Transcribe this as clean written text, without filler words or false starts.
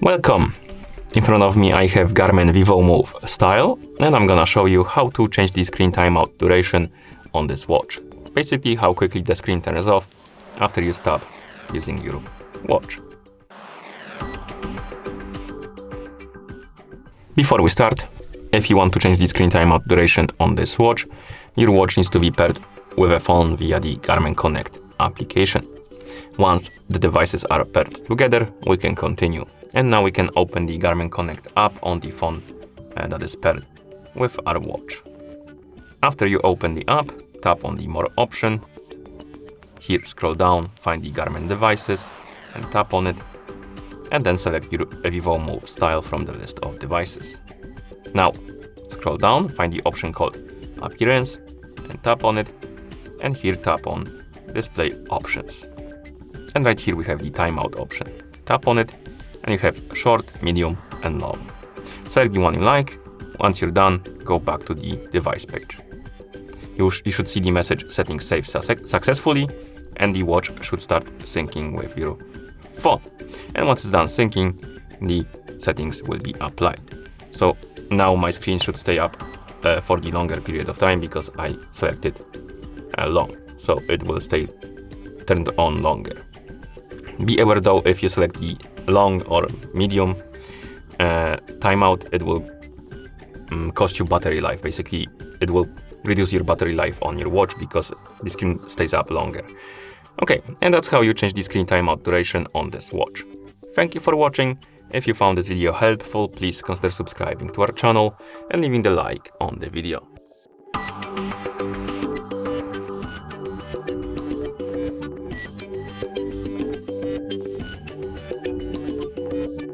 Welcome! In front of me I have GARMIN Vivomove Style, and I'm gonna show you how to change the screen timeout duration on this watch. Basically how quickly the screen turns off after you stop using your watch. Before we start, if you want to change the screen timeout duration on this watch, your watch needs to be paired with a phone via the Garmin Connect application. Once the devices are paired together, we can continue. And now we can open the Garmin Connect app on the phone that is paired with our watch. After you open the app, tap on the More option. Here scroll down, find the Garmin devices and tap on it. And then select your Vivomove Style from the list of devices. Now scroll down, find the option called Appearance and tap on it. And here tap on Display Options. And right here we have the timeout option. Tap on it and you have short, medium and long. Select the one you like. Once you're done, go back to the device page. You should see the message settings saved successfully, and the watch should start syncing with your phone. And once it's done syncing, the settings will be applied. So now my screen should stay up for the longer period of time because I selected long. So it will stay turned on longer. Be aware though, if you select the long or medium timeout, it will cost you battery life. Basically, it will reduce your battery life on your watch because the screen stays up longer. Okay, and that's how you change the screen timeout duration on this watch. Thank you for watching. If you found this video helpful, please consider subscribing to our channel and leaving the like on the video.